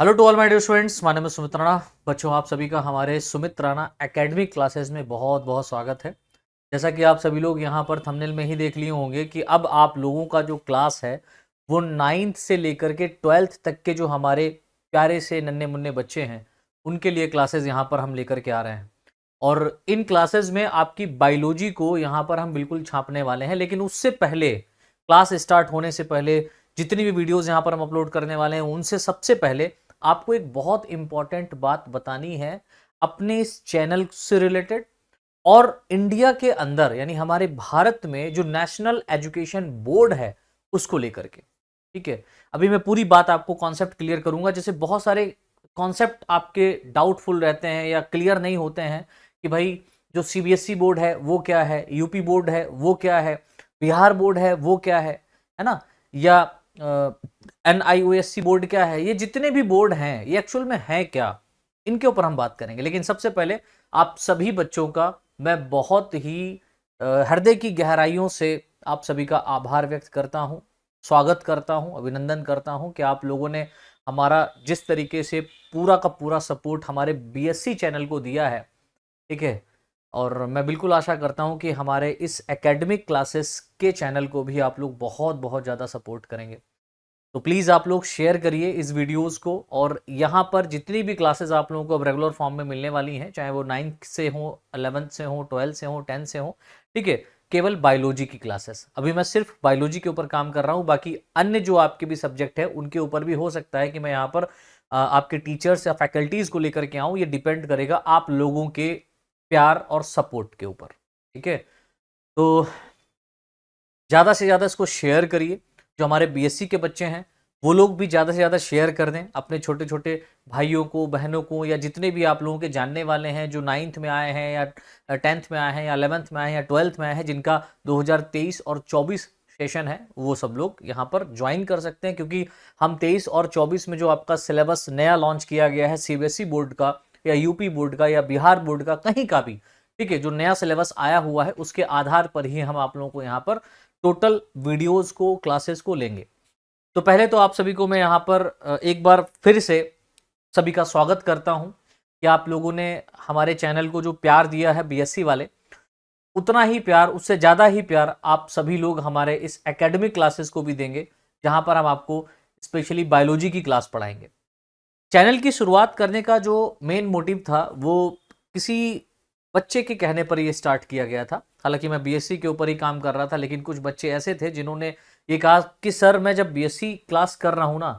Hello to all my dear students, my name is Sumit Rana. बच्चों, आप सभी का हमारे सुमित राणा एकेडमिक क्लासेस में बहुत बहुत स्वागत है। जैसा कि आप सभी लोग यहाँ पर थंबनेल में ही देख लिए होंगे कि अब आप लोगों का जो क्लास है वो 9th से लेकर के 12th तक के जो हमारे प्यारे से नन्हे मुन्ने बच्चे हैं उनके लिए क्लासेस यहाँ पर हम लेकर के आ रहे हैं। और इन क्लासेस में आपकी बायोलॉजी को यहाँ पर हम बिल्कुल छापने वाले हैं, लेकिन उससे पहले क्लास स्टार्ट होने से पहले जितनी भी वीडियोस यहाँ पर हम अपलोड करने वाले हैं उनसे सबसे पहले आपको एक बहुत इंपॉर्टेंट बात बतानी है अपने इस चैनल से रिलेटेड और इंडिया के अंदर यानी हमारे भारत में जो नेशनल एजुकेशन बोर्ड है उसको लेकर के। ठीक है, अभी मैं पूरी बात आपको कॉन्सेप्ट क्लियर करूंगा। जैसे बहुत सारे कॉन्सेप्ट आपके डाउटफुल रहते हैं या क्लियर नहीं होते हैं कि भाई जो सीबीएसई बोर्ड है वो क्या है, यूपी बोर्ड है वो क्या है, बिहार बोर्ड है वो क्या है ना, या एनआईओएससी बोर्ड क्या है। ये जितने भी बोर्ड हैं ये एक्चुअल में है क्या, इनके ऊपर हम बात करेंगे। लेकिन सबसे पहले आप सभी बच्चों का मैं बहुत ही हृदय की गहराइयों से आप सभी का आभार व्यक्त करता हूं, स्वागत करता हूं, अभिनंदन करता हूं कि आप लोगों ने हमारा जिस तरीके से पूरा का पूरा सपोर्ट हमारे बीएससी चैनल को दिया है। ठीक है, और मैं बिल्कुल आशा करता हूं कि हमारे इस एकेडमिक क्लासेस के चैनल को भी आप लोग बहुत बहुत ज़्यादा सपोर्ट करेंगे। तो प्लीज़ आप लोग शेयर करिए इस वीडियोस को। और यहाँ पर जितनी भी क्लासेस आप लोगों को अब रेगुलर फॉर्म में मिलने वाली हैं, चाहे वो 9th से हो, 11th से हो, 12th से हो, 10th से हो, ठीक है, केवल बायोलॉजी की क्लासेस। अभी मैं सिर्फ बायोलॉजी के ऊपर काम कर रहा हूँ, बाकी अन्य जो आपके भी सब्जेक्ट है उनके ऊपर भी हो सकता है कि मैं यहाँ पर आपके टीचर्स या फैकल्टीज़ को लेकर के आऊँ। ये डिपेंड करेगा आप लोगों के प्यार और सपोर्ट के ऊपर। ठीक है, तो ज़्यादा से ज़्यादा इसको शेयर करिए। जो हमारे बीएससी के बच्चे हैं वो लोग भी ज़्यादा से ज़्यादा शेयर कर दें अपने छोटे छोटे भाइयों को, बहनों को, या जितने भी आप लोगों के जानने वाले हैं जो 9th में आए हैं या 10th में आए हैं या 11th में आए हैं या 12th में आए हैं, जिनका 2023 और 24 सेशन है, वो सब लोग यहाँ पर ज्वाइन कर सकते हैं। क्योंकि हम 23 और 24 में जो आपका सिलेबस नया लॉन्च किया गया है सीबीएसई बोर्ड का या यूपी बोर्ड का या बिहार बोर्ड का, कहीं का भी, ठीक है, जो नया सिलेबस आया हुआ है उसके आधार पर ही हम आप लोगों को यहाँ पर टोटल वीडियोस को, क्लासेस को लेंगे। तो पहले तो आप सभी को मैं यहाँ पर एक बार फिर से सभी का स्वागत करता हूँ कि आप लोगों ने हमारे चैनल को जो प्यार दिया है बीएससी वाले, उतना ही प्यार, उससे ज़्यादा ही प्यार आप सभी लोग हमारे इस एकेडमिक क्लासेस को भी देंगे, जहाँ पर हम आपको स्पेशली बायोलॉजी की क्लास पढ़ाएंगे। चैनल की शुरुआत करने का जो मेन मोटिव था वो किसी बच्चे के कहने पर ये स्टार्ट किया गया था। हालांकि मैं बीएससी के ऊपर ही काम कर रहा था, लेकिन कुछ बच्चे ऐसे थे जिन्होंने ये कहा कि सर मैं जब बीएससी क्लास कर रहा हूँ ना,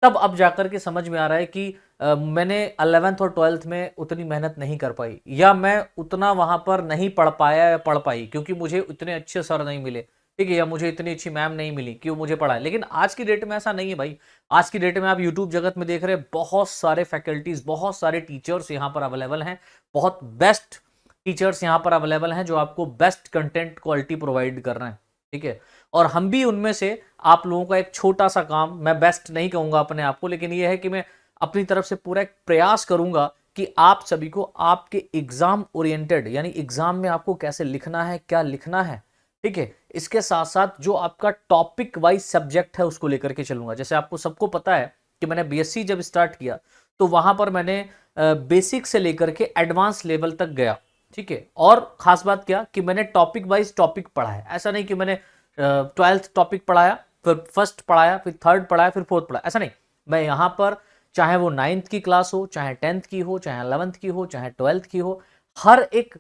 तब अब जाकर के समझ में आ रहा है कि मैंने 11th और 12th में उतनी मेहनत नहीं कर पाई, या मैं उतना वहाँ पर नहीं पढ़ पाया या पढ़ पाई क्योंकि मुझे उतने अच्छे सर नहीं मिले, ठीक है, या मुझे इतनी अच्छी मैम नहीं मिली कि वो मुझे पढ़ाए। लेकिन आज की डेट में ऐसा नहीं है भाई। आज की डेट में आप यूट्यूब जगत में देख रहे हैं, बहुत सारे फैकल्टीज, बहुत सारे टीचर्स यहाँ पर अवेलेबल हैं, बहुत बेस्ट टीचर्स यहाँ पर अवेलेबल हैं जो आपको बेस्ट कंटेंट क्वालिटी प्रोवाइड कर रहे हैं। ठीक है, और हम भी उनमें से आप लोगों का एक छोटा सा काम, मैं बेस्ट नहीं कहूँगा अपने आप को, लेकिन ये है कि मैं अपनी तरफ से पूरा एक प्रयास करूँगा कि आप सभी को आपके एग्जाम ओरिएंटेड, यानी एग्जाम में आपको कैसे लिखना है, क्या लिखना है, ठीक है, इसके साथ साथ जो आपका टॉपिक वाइज सब्जेक्ट है उसको लेकर के चलूंगा। जैसे आपको सबको पता है कि मैंने बीएससी जब स्टार्ट किया तो वहां पर मैंने बेसिक से लेकर के एडवांस लेवल तक गया। ठीक है, और खास बात क्या कि मैंने टॉपिक वाइज टॉपिक पढ़ा है। ऐसा नहीं कि मैंने 12th टॉपिक पढ़ाया, फिर फर्स्ट पढ़ाया, फिर थर्ड पढ़ाया, फिर फोर्थ पढ़ाया, ऐसा नहीं। मैं यहाँ पर चाहे वो 9th की क्लास हो, चाहे 10th की हो, चाहे 11th की हो, चाहे 12th की हो, हर एक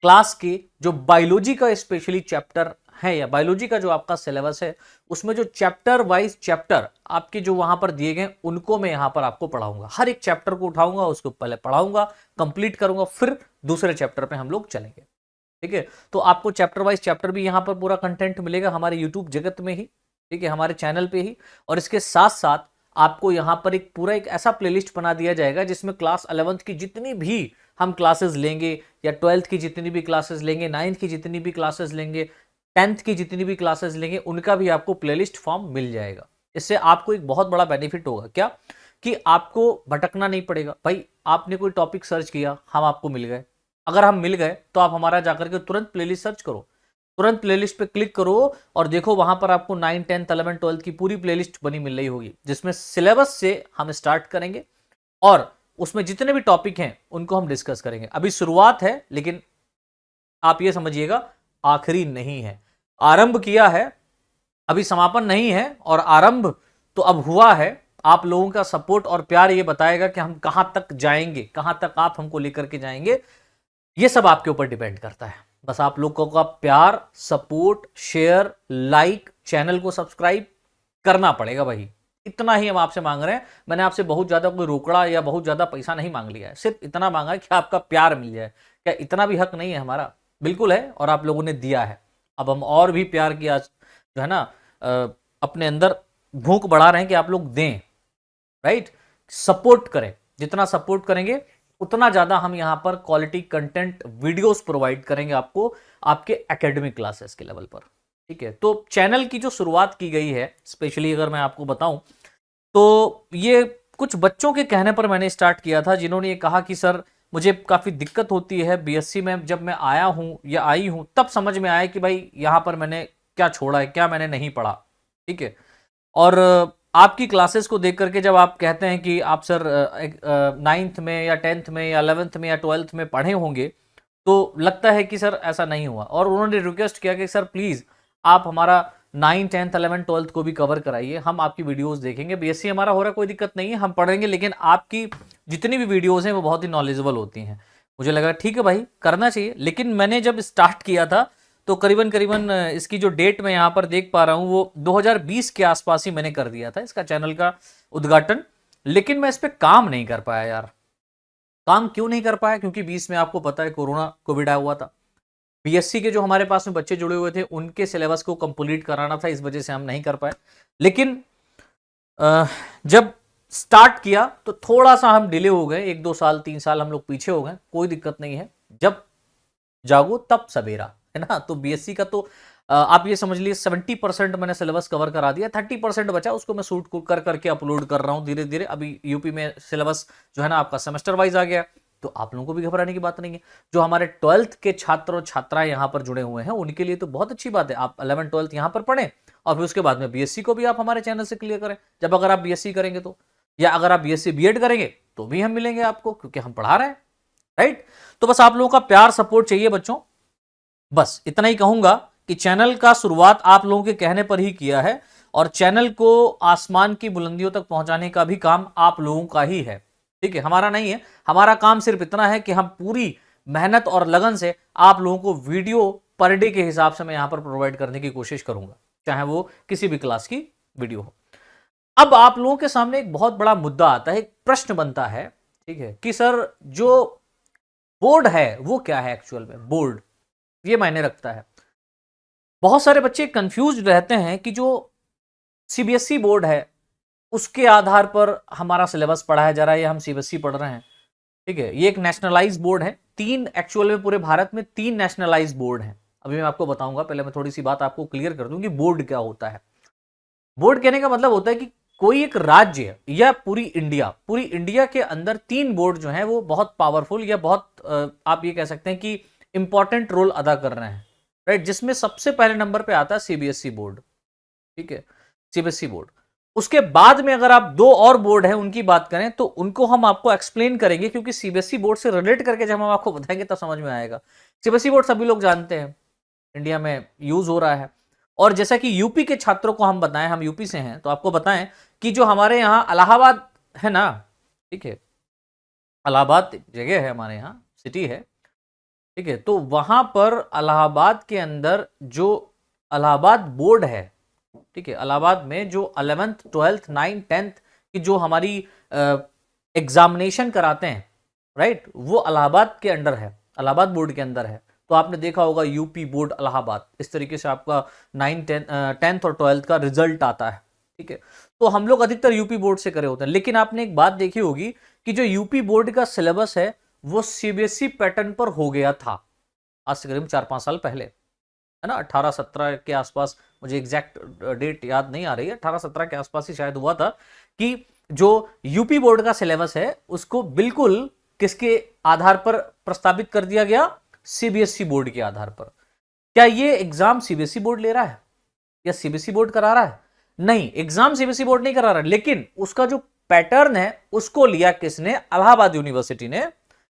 क्लास के जो बायोलॉजी का स्पेशली चैप्टर है या बायोलॉजी का जो आपका सिलेबस है, उसमें जो चैप्टर वाइज चैप्टर आपके जो वहां पर दिए गए उनको मैं यहां पर आपको पढ़ाऊंगा। हर एक चैप्टर को उठाऊंगा, उसको पहले पढ़ाऊंगा, कंप्लीट करूंगा, फिर दूसरे चैप्टर पे हम लोग चलेंगे। ठीक है, तो आपको चैप्टर वाइज चैप्टर भी यहां पर पूरा कंटेंट मिलेगा हमारे यूट्यूब जगत में ही, ठीक है, हमारे चैनल पे ही। और इसके साथ साथ आपको यहां पर एक पूरा एक ऐसा प्लेलिस्ट बना दिया जाएगा जिसमें क्लास 11th की जितनी भी हम क्लासेस लेंगे, या 12th की जितनी भी क्लासेस लेंगे, 9th की जितनी भी क्लासेस लेंगे, 10th की जितनी भी क्लासेस लेंगे, उनका भी आपको प्लेलिस्ट फॉर्म मिल जाएगा। इससे आपको एक बहुत बड़ा बेनिफिट होगा, क्या कि आपको भटकना नहीं पड़ेगा। भाई आपने कोई टॉपिक सर्च किया, हम आपको मिल गए, अगर हम मिल गए तो आप हमारा जाकर के तुरंत प्लेलिस्ट सर्च करो। तुरंत प्लेलिस्ट पे क्लिक करो और देखो वहां पर आपको 9, 10, 11, 12 की पूरी प्लेलिस्ट बनी मिल रही होगी, जिसमें सिलेबस से हम स्टार्ट करेंगे और उसमें जितने भी टॉपिक हैं उनको हम डिस्कस करेंगे। अभी शुरुआत है, लेकिन आप ये समझिएगा आखिरी नहीं है। आरंभ किया है, अभी समापन नहीं है, और आरंभ तो अब हुआ है। आप लोगों का सपोर्ट और प्यार ये बताएगा कि हम कहां तक जाएंगे, कहां तक आप हमको लेकर के जाएंगे। ये सब आपके ऊपर डिपेंड करता है। बस आप लोगों का प्यार, सपोर्ट, शेयर, लाइक, चैनल को सब्सक्राइब करना पड़ेगा भाई। इतना ही हम आपसे मांग रहे हैं। मैंने आपसे बहुत ज्यादा कोई रोकड़ा या बहुत ज्यादा पैसा नहीं मांग लिया है, सिर्फ इतना मांगा है कि आपका प्यार मिल जाए। क्या इतना भी हक नहीं है हमारा? बिल्कुल है, और आप लोगों ने दिया है। अब हम और भी प्यार की आज जो है ना अपने अंदर भूख बढ़ा रहे हैं कि आप लोग दें, राइट, सपोर्ट करें। जितना सपोर्ट करेंगे उतना ज्यादा हम यहां पर क्वालिटी कंटेंट वीडियोस प्रोवाइड करेंगे आपको, आपके एकेडमिक क्लासेस के लेवल पर। ठीक है, तो चैनल की जो शुरुआत की गई है, स्पेशली अगर मैं आपको बताऊं तो ये कुछ बच्चों के कहने पर मैंने स्टार्ट किया था, जिन्होंने ये कहा कि सर मुझे काफी दिक्कत होती है बीएससी में। जब मैं आया हूं या आई हूं तब समझ में आया कि भाई यहां पर मैंने क्या छोड़ा है, क्या मैंने नहीं पढ़ा। ठीक है, और आपकी क्लासेस को देख करके जब आप कहते हैं कि आप सर 9th में या 10th में या 11th में या 12th में पढ़े होंगे, तो लगता है कि सर ऐसा नहीं हुआ। और उन्होंने रिक्वेस्ट किया कि सर प्लीज़ आप हमारा 9, 10th, 11, 12th को भी कवर कराइए, हम आपकी वीडियोस देखेंगे। बीएससी हमारा हो रहा है, कोई दिक्कत नहीं है, हम पढ़ेंगे, लेकिन आपकी जितनी भी वीडियोस हैं वो बहुत ही नॉलेजेबल होती हैं। मुझे लगा ठीक है भाई, करना चाहिए। लेकिन मैंने जब स्टार्ट किया था तो करीबन करीबन इसकी जो डेट मैं यहाँ पर देख पा रहा हूँ वो 2020 के आसपास ही मैंने कर दिया था इसका चैनल का उद्घाटन। लेकिन मैं इस पर काम नहीं कर पाया यार। काम क्यों नहीं कर पाया? क्योंकि 20 में आपको पता है कोरोना कोविड आया हुआ था। बीएससी के जो हमारे पास में बच्चे जुड़े हुए थे उनके सिलेबस को कंप्लीट कराना था, इस वजह से हम नहीं कर पाए। लेकिन जब स्टार्ट किया तो थोड़ा सा हम डिले हो गए, 1-2 साल 3 साल हम लोग पीछे हो गए। कोई दिक्कत नहीं है, जब जागो तब सवेरा, है ना। तो बीएससी का तो आप ये समझ लीजिए 70% मैंने सिलेबस कवर करा दिया, 30% बचा, उसको मैं शूट कर करके अपलोड कर रहा हूँ धीरे धीरे। अभी यूपी में सिलेबस जो है ना आपका सेमेस्टर वाइज आ गया, तो आप लोगों को भी घबराने की बात नहीं है। जो हमारे 12th के छात्र और छात्राएं यहाँ पर जुड़े हुए हैं उनके लिए तो बहुत अच्छी बात है, आप 11, 12th यहाँ पर पढ़ें और फिर उसके बाद में बीएससी को भी आप हमारे चैनल से क्लियर करें। जब अगर आप बीएससी करेंगे तो, या अगर आप बीएससी बीएड करेंगे तो भी हम मिलेंगे आपको, क्योंकि हम पढ़ा रहे हैं, राइट। तो बस आप लोगों का प्यार सपोर्ट चाहिए बच्चों। बस इतना ही कहूंगा कि चैनल का शुरुआत आप लोगों के कहने पर ही किया है, और चैनल को आसमान की बुलंदियों तक पहुंचाने का भी काम आप लोगों का ही है। ठीक है, हमारा नहीं है। हमारा काम सिर्फ इतना है कि हम पूरी मेहनत और लगन से आप लोगों को वीडियो पर डे के हिसाब से मैं यहां पर प्रोवाइड करने की कोशिश करूंगा, चाहे वो किसी भी क्लास की वीडियो हो। अब आप लोगों के सामने एक बहुत बड़ा मुद्दा आता है, एक प्रश्न बनता है, ठीक है, कि सर जो बोर्ड है वो क्या है एक्चुअल में? बोर्ड ये मायने रखता है। बहुत सारे बच्चे कंफ्यूज रहते हैं कि जो सीबीएसई बोर्ड है उसके आधार पर हमारा सिलेबस पढ़ाया जा रहा है या हम सीबीएसई पढ़ रहे हैं। ठीक है, ये एक नेशनलाइज बोर्ड है। 3 एक्चुअल में पूरे भारत में 3 नेशनलाइज बोर्ड हैं। अभी मैं आपको बताऊंगा, पहले मैं थोड़ी सी बात आपको क्लियर कर दूं कि बोर्ड क्या होता है। बोर्ड कहने का मतलब होता है कि कोई एक राज्य या पूरी इंडिया के अंदर 3 बोर्ड जो हैं वो बहुत पावरफुल या बहुत आप ये कह सकते हैं कि इंपॉर्टेंट रोल अदा कर रहे हैं, राइट। जिसमें सबसे पहले नंबर पे आता है सीबीएसई बोर्ड। ठीक है, सीबीएसई बोर्ड। उसके बाद में अगर आप 2 और बोर्ड हैं उनकी बात करें तो उनको हम आपको एक्सप्लेन करेंगे, क्योंकि सीबीएसई बोर्ड से रिलेट करके जब हम आपको बताएंगे तब समझ में आएगा। सीबीएसई बोर्ड सभी लोग जानते हैं, इंडिया में यूज हो रहा है। और जैसा कि यूपी के छात्रों को हम बताएं, हम यूपी से हैं, तो आपको बताएं कि जो हमारे यहाँ इलाहाबाद है ना, ठीक है, इलाहाबाद जगह है हमारे यहाँ, सिटी है, ठीक है, तो वहां पर इलाहाबाद के अंदर जो इलाहाबाद बोर्ड है, ठीक है, इलाहाबाद में जो 11th, 12th, 9, 10th की जो हमारी एग्जामिनेशन कराते हैं, राइट, वो इलाहाबाद के अंडर है, इलाहाबाद बोर्ड के अंदर है। तो आपने देखा होगा यूपी बोर्ड इलाहाबाद, इस तरीके से आपका 9, 10th और 12th का रिजल्ट आता है। ठीक है, तो हम लोग अधिकतर यूपी बोर्ड से करे होते हैं। लेकिन आपने एक बात देखी होगी कि जो यूपी बोर्ड का सिलेबस है वो सीबीएसई पैटर्न पर हो गया था आज से करीब 4-5 साल पहले, है ना। 18-17 के आसपास, मुझे एग्जैक्ट डेट याद नहीं आ रही है, 18-17 के आसपास ही शायद हुआ था कि जो यूपी बोर्ड का सिलेबस है उसको बिल्कुल किसके आधार पर प्रस्तावित कर दिया गया? सीबीएसई बोर्ड के आधार पर। क्या ये एग्जाम सीबीएसई बोर्ड ले रहा है या सीबीएसई बोर्ड करा रहा है? नहीं, एग्जाम सीबीएसई बोर्ड नहीं करा रहा, लेकिन उसका जो पैटर्न है उसको लिया किसने? इलाहाबाद यूनिवर्सिटी ने,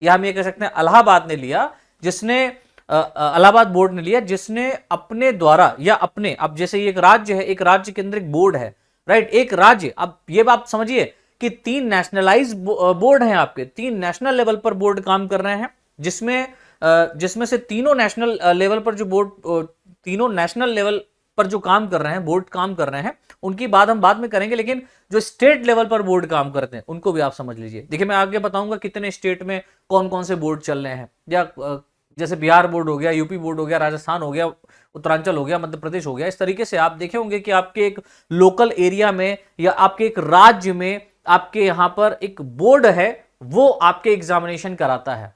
या हम ये कह सकते हैं इलाहाबाद ने लिया, जिसने इलाहाबाद बोर्ड ने लिया, जिसने अपने द्वारा या अपने, अब जैसे ये एक राज्य है, एक राज्य के अंदर एक बोर्ड है, राइट, एक राज्य, अब ये बात समझिए कि 3 नेशनलाइज बोर्ड हैं आपके, 3 नेशनल लेवल पर बोर्ड काम कर रहे हैं, जिसमें से तीनों नेशनल लेवल पर जो बोर्ड, तीनों नेशनल लेवल पर जो काम कर रहे हैं, बोर्ड काम कर रहे हैं, उनकी बात हम बाद में करेंगे, लेकिन जो स्टेट लेवल पर बोर्ड काम करते हैं उनको भी आप समझ लीजिए। देखिए, मैं आगे बताऊंगा कितने स्टेट में कौन कौन से बोर्ड चल रहे हैं, या जैसे बिहार बोर्ड हो गया, यूपी बोर्ड हो गया, राजस्थान हो गया, उत्तरांचल हो गया, मध्य प्रदेश हो गया। इस तरीके से आप देखे होंगे कि आपके एक लोकल एरिया में या आपके एक राज्य में आपके यहां पर एक बोर्ड है, वो आपके एग्जामिनेशन कराता है।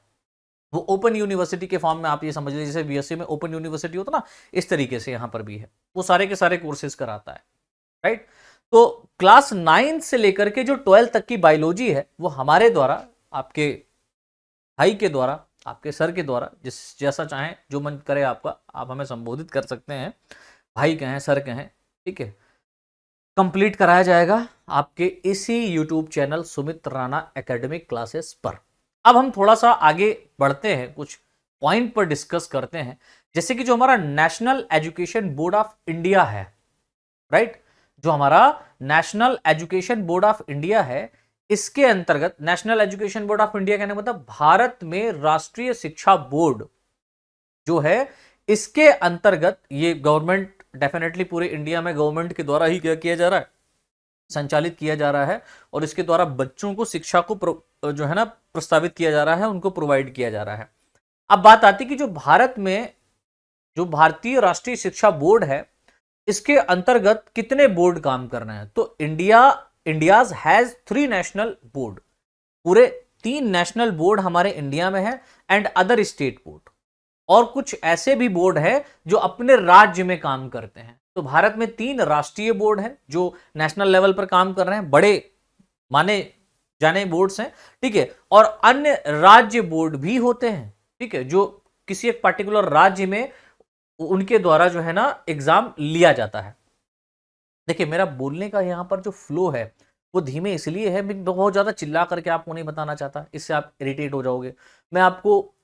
वो ओपन यूनिवर्सिटी के फॉर्म में आप ये समझ लीजिए, जैसे बीएससी में ओपन यूनिवर्सिटी होता ना, इस तरीके से यहां पर भी है, वो सारे के सारे कोर्सेज कराता है, राइट। तो क्लास 9 से लेकर के जो 12 तक की बायोलॉजी है, वो हमारे द्वारा, आपके भाई के द्वारा, आपके सर के द्वारा, जिस जैसा चाहें, जो मन करे आपका, आप हमें संबोधित कर सकते हैं, भाई कहें, सर कहें, ठीक है, कंप्लीट कराया जाएगा आपके इसी YouTube channel Sumit Rana academic classes पर। अब हम थोड़ा सा आगे बढ़ते हैं, कुछ पॉइंट पर डिस्कस करते हैं, जैसे कि जो हमारा national education board of India है, राइट, जो हमारा national education board of India है, इसके अंतर्गत, national education board of India कहने मतलब भारत में राष्ट्रीय शिक्षा बोर्ड जो है, इसके अंतर्गत ये गवर्नमेंट, डेफिनेटली पूरे इंडिया में गवर्नमेंट के द्वारा ही क्या किया जा रहा है, संचालित किया जा रहा है, और इसके द्वारा बच्चों को शिक्षा को जो है ना प्रस्तावित किया जा रहा है, उनको प्रोवाइड किया जा रहा है। अब बात आती कि जो भारत में जो भारतीय राष्ट्रीय शिक्षा बोर्ड है, इसके अंतर्गत कितने बोर्ड काम कर रहे हैं? तो इंडियाज हैज 3 नेशनल बोर्ड, पूरे 3 नेशनल बोर्ड हमारे इंडिया में है, एंड अदर स्टेट बोर्ड, और कुछ ऐसे भी बोर्ड है जो अपने राज्य में काम करते हैं। तो भारत में 3 राष्ट्रीय बोर्ड हैं जो नेशनल लेवल पर काम कर रहे हैं, बड़े माने जाने बोर्ड्स हैं, ठीक है, और अन्य राज्य बोर्ड भी होते हैं, ठीक है, जो किसी एक पर्टिकुलर राज्य में उनके द्वारा जो है ना एग्जाम लिया जाता है। देखिए, मेरा बोलने का यहाँ पर जो फ्लो है वो धीमे इसलिए है, मैं बहुत ज़्यादा चिल्ला करके आपको नहीं बताना चाहता, इससे आप इरिटेट हो जाओगे। मैं आपको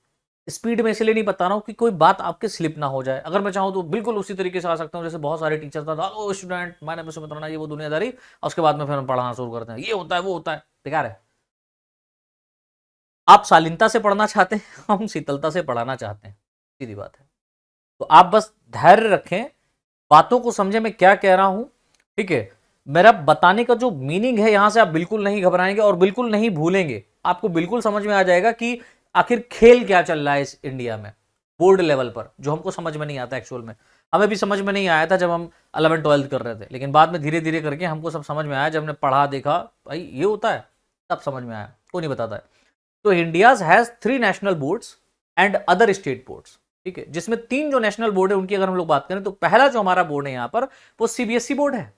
स्पीड में इसलिए नहीं बता रहा हूँ कि कोई बात आपके स्लिप ना हो जाए। अगर मैं चाहूँ तो बिल्कुल उसी तरीके से आ सकता हूँ जैसे बहुत सारे टीचर था, ओ स्टूडेंट, मैंने मुझसे बताना, ये वो दुनियादारी, और उसके बाद में फिर हम पढ़ाना शुरू करते हैं, ये होता है वो होता है, बेकार है। आप शालीनता से पढ़ना चाहते हैं, हम शीतलता से पढ़ाना चाहते हैं, सीधी बात है। तो आप बस धैर्य रखें, बातों को समझे मैं क्या कह रहा हूं, ठीक है। मेरा बताने का जो मीनिंग है, यहां से आप बिल्कुल नहीं घबराएंगे और बिल्कुल नहीं भूलेंगे, आपको बिल्कुल समझ में आ जाएगा कि आखिर खेल क्या चल रहा है इस इंडिया में बोर्ड लेवल पर, जो हमको समझ में नहीं आता। एक्चुअल में हमें भी समझ में नहीं आया था जब हम 11th-12th कर रहे थे, लेकिन बाद में धीरे धीरे करके हमको सब समझ में आया, जब हमने पढ़ा देखा भाई ये होता है, तब समझ में आया, कोई नहीं बताता है। तो India's has 3 national boards and other state boards, ठीक है, जिसमें 3 जो नेशनल बोर्ड है उनकी अगर हम लोग बात करें तो पहला जो हमारा बोर्ड है यहाँ पर वो सीबीएसई बोर्ड है,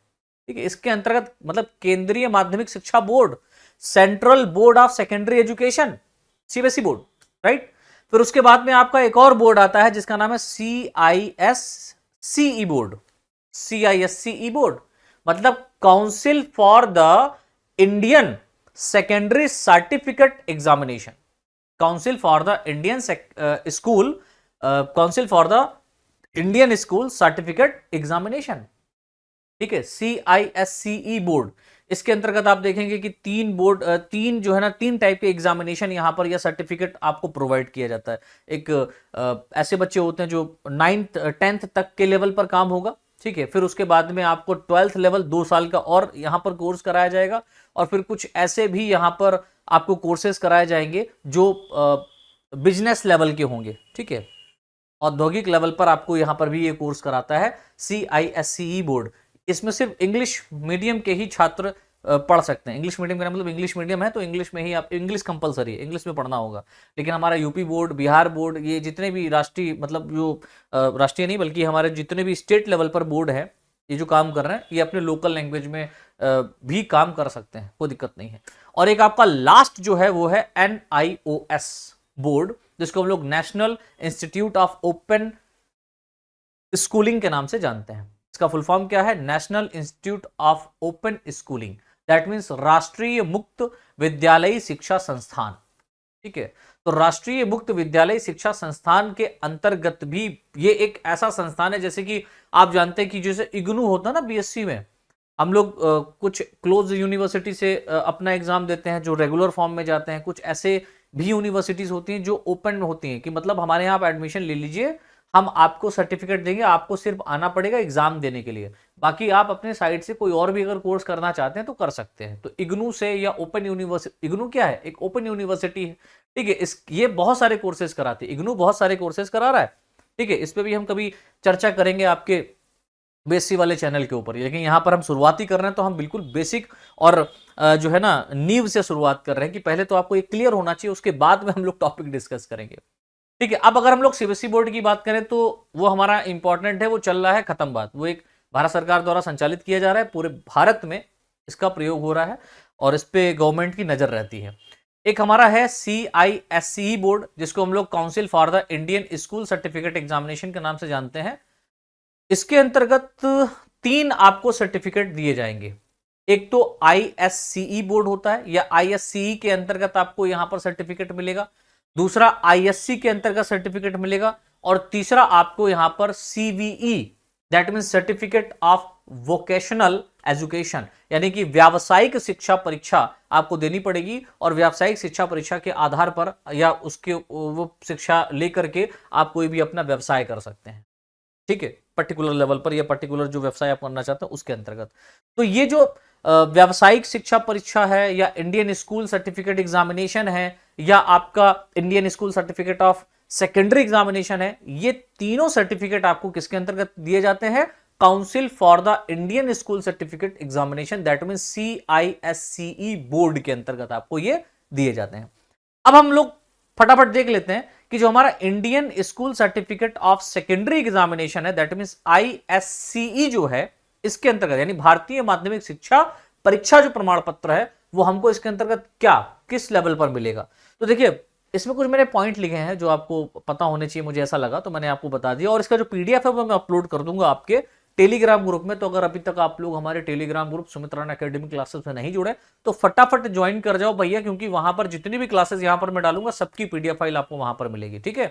ठीक है। इसके अंतर्गत मतलब केंद्रीय माध्यमिक शिक्षा board, central board of secondary education, CBSE board, right. फिर उसके बाद में आपका एक और बोर्ड आता है जिसका नाम है CISCE बोर्ड, CISCE बोर्ड मतलब council for the Indian secondary certificate examination, council for the Indian school, council for the Indian school certificate examination, ठीक है, CISCE बोर्ड। इसके अंतर्गत आप देखेंगे कि 3 बोर्ड, 3 जो है ना 3 टाइप के एग्जामिनेशन यहाँ पर या सर्टिफिकेट आपको प्रोवाइड किया जाता है। एक ऐसे बच्चे होते हैं जो 9th 10th तक के लेवल पर काम होगा, ठीक है, फिर उसके बाद में आपको 12th लेवल 2 साल का और यहाँ पर कोर्स कराया जाएगा, और फिर कुछ ऐसे भी यहाँ पर आपको कोर्सेज कराए जाएंगे जो बिजनेस लेवल के होंगे, ठीक है, औद्योगिक लेवल पर आपको यहाँ पर भी ये कोर्स कराता है CISCE बोर्ड। इसमें सिर्फ इंग्लिश मीडियम के ही छात्र पढ़ सकते हैं। इंग्लिश मीडियम का मतलब इंग्लिश मीडियम है तो इंग्लिश में ही आप, इंग्लिश कंपलसरी है, इंग्लिश में पढ़ना होगा। लेकिन हमारा यूपी बोर्ड, बिहार बोर्ड, ये जितने भी राष्ट्रीय, मतलब जो राष्ट्रीय नहीं बल्कि हमारे जितने भी स्टेट लेवल पर बोर्ड है, ये जो काम कर रहे हैं, ये अपने लोकल लैंग्वेज में भी काम कर सकते हैं, कोई दिक्कत नहीं है। और एक आपका लास्ट जो है वो है NIOS बोर्ड, जिसको हम लोग national institute of open schooling के नाम से जानते हैं। इसका फुल फॉर्म क्या है? National institute of open schooling, that means राष्ट्रीय मुक्त विद्यालयी शिक्षा संस्थान। ठीक है, तो राष्ट्रीय मुक्त विद्यालय शिक्षा संस्थान के अंतर्गत भी ये एक ऐसा संस्थान है, जैसे कि आप जानते हैं कि जैसे इग्नू होता है ना बीएससी में, हम लोग कुछ क्लोज यूनिवर्सिटी से अपना एग्जाम देते हैं जो रेगुलर फॉर्म में जाते हैं, कुछ ऐसे भी यूनिवर्सिटीज होती हैं जो ओपन में होती हैं कि मतलब हमारे यहाँ आप एडमिशन ले लीजिए, हम आपको सर्टिफिकेट देंगे, आपको सिर्फ आना पड़ेगा एग्जाम देने के लिए, बाकी आप अपने साइड से कोई और भी अगर कोर्स करना चाहते हैं तो कर सकते हैं। तो इग्नू से या ओपन यूनिवर्सिटी, इग्नू क्या है? एक ओपन यूनिवर्सिटी है। ठीक है, इस ये बहुत सारे कोर्सेज कराते हैं, इग्नू बहुत सारे कोर्सेज करा रहा है। ठीक है, इस पे भी हम कभी चर्चा करेंगे आपके बेसिक वाले चैनल के ऊपर, लेकिन यहाँ पर हम शुरुआती कर रहे हैं तो हम बिल्कुल बेसिक और जो है ना नींव से शुरुआत कर रहे हैं कि पहले तो आपको ये क्लियर होना चाहिए, उसके बाद में हम लोग टॉपिक डिस्कस करेंगे। ठीक है, अब अगर हम लोग सीबीएसई बोर्ड की बात करें तो वो हमारा इंपॉर्टेंट है, वो चल रहा है, खत्म बात। वो एक भारत सरकार द्वारा संचालित किया जा रहा है, पूरे भारत में इसका प्रयोग हो रहा है और इस पे गवर्नमेंट की नजर रहती है। एक हमारा है CISCE बोर्ड, जिसको हम लोग council for the Indian school certificate examination के नाम से जानते हैं। इसके अंतर्गत 3 आपको सर्टिफिकेट दिए जाएंगे। एक तो ISCE बोर्ड होता है या ISCE के अंतर्गत आपको यहां पर सर्टिफिकेट मिलेगा, दूसरा ISC के अंतर्गत सर्टिफिकेट मिलेगा, और तीसरा आपको यहां पर CVE, that mean certificate of vocational education, यानी कि व्यावसायिक शिक्षा परीक्षा आपको देनी पड़ेगी, और व्यावसायिक शिक्षा परीक्षा के आधार पर या उसके वो शिक्षा लेकर के आप कोई भी अपना व्यवसाय कर सकते हैं। ठीक है, पर्टिकुलर लेवल पर या पर्टिकुलर जो व्यवसाय आप करना चाहते हैं उसके अंतर्गत। तो ये जो व्यावसायिक शिक्षा परीक्षा है या इंडियन स्कूल सर्टिफिकेट एग्जामिनेशन है या आपका Indian school certificate of secondary examination है, ये तीनों सर्टिफिकेट आपको किसके अंतर्गत दिए जाते हैं? Council for the Indian school certificate examination, that mean CISCE board के अंतर्गत आपको ये दिए जाते हैं। अब हम लोग फटाफट देख लेते हैं कि जो हमारा Indian school certificate of secondary examination है, दैट मींस ISCE जो है, इसके अंतर्गत यानी भारतीय माध्यमिक शिक्षा परीक्षा जो प्रमाण पत्र है वो हमको इसके अंतर्गत क्या किस लेवल पर मिलेगा? तो देखिए इसमें कुछ मैंने पॉइंट लिखे हैं जो आपको पता होने चाहिए, मुझे ऐसा लगा तो मैंने आपको बता दिया, और इसका जो PDF है वो मैं अपलोड कर दूंगा आपके टेलीग्राम ग्रुप में। तो अगर अभी तक आप लोग हमारे Telegram group Sumit Rana academy classes में नहीं जुड़े तो फटाफट ज्वाइन कर जाओ भैया, क्योंकि वहां पर जितनी भी क्लासेस यहां पर मैं डालूंगा सबकी PDF फाइल आपको वहां पर मिलेगी। ठीक है,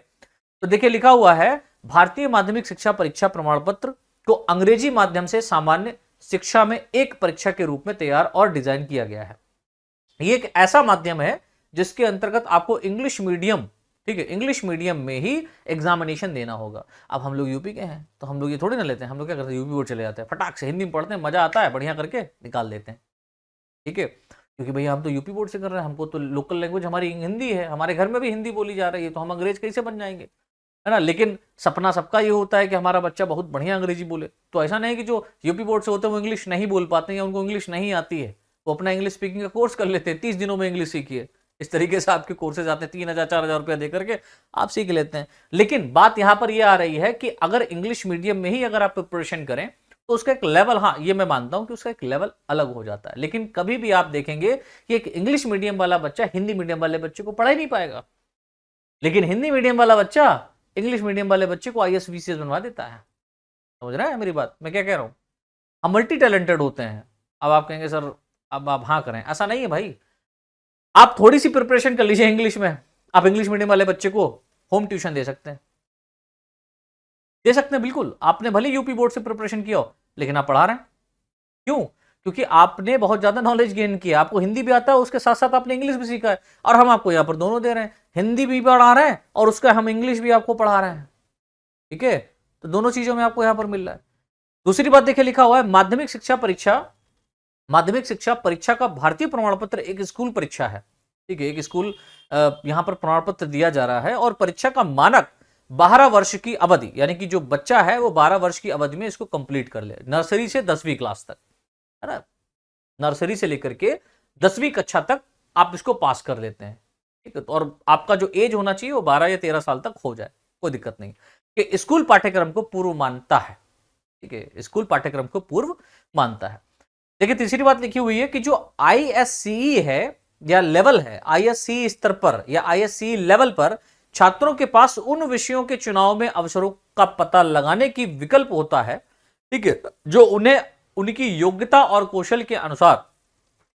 तो देखिए लिखा हुआ है भारतीय माध्यमिक शिक्षा परीक्षा प्रमाण पत्र को अंग्रेजी माध्यम से सामान्य शिक्षा में एक परीक्षा के रूप में तैयार और डिजाइन किया गया है। ये एक ऐसा माध्यम है जिसके अंतर्गत आपको इंग्लिश मीडियम, ठीक है, इंग्लिश मीडियम में ही एग्जामिनेशन देना होगा। अब हम लोग यूपी के हैं तो हम लोग ये थोड़ी ना लेते हैं, हम लोग क्या करते हैं यूपी बोर्ड चले जाते हैं, फटाक से हिंदी में पढ़ते हैं, मजा आता है, बढ़िया करके निकाल देते हैं। ठीक है, क्योंकि भैया हम तो यूपी बोर्ड से कर रहे हैं, हमको तो लोकल लैंग्वेज हमारी हिंदी है, हमारे घर में भी हिंदी बोली जा रही है, तो हम अंग्रेज कैसे बन जाएंगे, है ना। लेकिन सपना सबका ये होता है कि हमारा बच्चा बहुत बढ़िया अंग्रेजी बोले, तो ऐसा नहीं कि जो यूपी बोर्ड से होते हैं वो इंग्लिश नहीं बोल पाते हैं या उनको इंग्लिश नहीं आती है, वो अपना इंग्लिश स्पीकिंग का कोर्स कर लेते हैं, 30 दिनों में इंग्लिश सीखिए, इस तरीके से आपके कोर्सेज आते हैं, 3,000 4,000 रुपया दे करके आप सीख लेते हैं। लेकिन बात यहां पर यह आ रही है कि अगर इंग्लिश मीडियम में ही अगर आप प्रिपरेशन करें तो उसका एक लेवल, हाँ ये मैं मानता हूं कि उसका एक लेवल अलग हो जाता है, लेकिन कभी भी आप देखेंगे कि एक इंग्लिश मीडियम वाला बच्चा हिंदी मीडियम वाले बच्चे को पढ़ा ही नहीं पाएगा, लेकिन हिंदी मीडियम वाला बच्चा इंग्लिश मीडियम वाले बच्चे को IAS VCS बनवा देता है। समझ रहे हैं मेरी बात, मैं क्या कह रहा हूं? हम मल्टी टैलेंटेड होते हैं। अब आप कहेंगे सर अब आप हाँ करें, ऐसा नहीं है भाई, आप थोड़ी सी प्रिपरेशन कर लीजिए इंग्लिश में, आप इंग्लिश मीडियम वाले बच्चे को होम ट्यूशन दे सकते हैं, दे सकते हैं बिल्कुल। आपने भले यूपी बोर्ड से प्रिपरेशन किया हो लेकिन आप पढ़ा रहे हैं, क्यों? क्योंकि आपने बहुत ज्यादा नॉलेज गेन किया, आपको हिंदी भी आता है, उसके साथ साथ आपने इंग्लिश भी सीखा है, और हम आपको यहाँ पर दोनों दे रहे हैं, हिंदी भी पढ़ा रहे हैं और उसका हम इंग्लिश भी आपको पढ़ा रहे हैं। ठीक है, तो दोनों चीजों में आपको यहाँ पर मिल रहा है। दूसरी बात देखिए लिखा हुआ है माध्यमिक शिक्षा परीक्षा, माध्यमिक शिक्षा परीक्षा का भारतीय प्रमाण पत्र एक स्कूल परीक्षा है। ठीक है, एक स्कूल यहां पर प्रमाण पत्र दिया जा रहा है, और परीक्षा का मानक 12 वर्ष की अवधि, यानी कि जो बच्चा है वो 12 वर्ष की अवधि में इसको कंप्लीट कर ले, नर्सरी से 10वीं क्लास तक, है ना, नर्सरी से लेकर के 10वीं कक्षा तक आप इसको पास कर लेते हैं। ठीक है, तो और आपका जो एज होना चाहिए वो 12 या 13 साल तक हो जाए, कोई दिक्कत नहीं, कि स्कूल पाठ्यक्रम को पूर्व मानता है। ठीक है, स्कूल पाठ्यक्रम को पूर्व मानता है। देखिए तीसरी बात लिखी हुई है कि जो ISCE है या लेवल है, ISCE स्तर पर या ISCE लेवल पर छात्रों के पास उन विषयों के चुनाव में अवसरों का पता लगाने की विकल्प होता है, ठीक है, जो उन्हें उनकी योग्यता और कौशल के अनुसार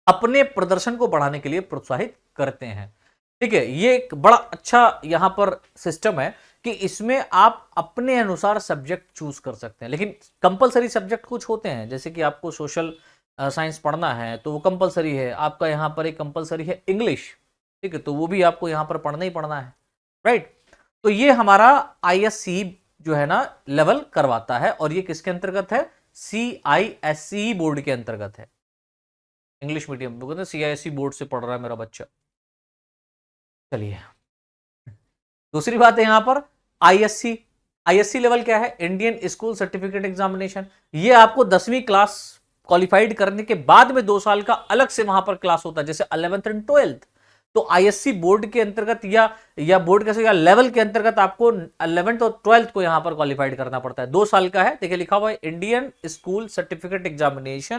अपने प्रदर्शन को बढ़ाने के लिए प्रोत्साहित करते हैं। ठीक है, ये एक बड़ा अच्छा यहां पर सिस्टम है कि इसमें आप अपने अनुसार सब्जेक्ट चूज कर सकते हैं, लेकिन कंपलसरी सब्जेक्ट कुछ होते हैं, जैसे कि आपको सोशल साइंस पढ़ना है तो वो कंपलसरी है, आपका यहां पर एक कंपलसरी है इंग्लिश, ठीक है, तो वो भी आपको यहां पर पढ़ना ही पढ़ना है, राइट। तो ये हमारा ISC जो है ना लेवल करवाता है, और ये किसके अंतर्गत है? CISE बोर्ड के अंतर्गत है, इंग्लिश मीडियम में कहते हैं CISE बोर्ड से पढ़ रहा है मेरा बच्चा। चलिए, दूसरी बात है यहां पर ISC लेवल क्या है? Indian school certificate examination. ये आपको 10वीं क्लास क्वालिफाइड करने के बाद में 2 साल का अलग से वहां पर क्लास होता है, जैसे 11th एंड 12th। तो ISC बोर्ड के अंतर्गत या बोर्ड कैसे या लेवल के अंतर्गत आपको 11th और 12th को यहां पर क्वालिफाइड करना पड़ता है। 2 साल का है, देखिए लिखा हुआ है इंडियन स्कूल सर्टिफिकेट एग्जामिनेशन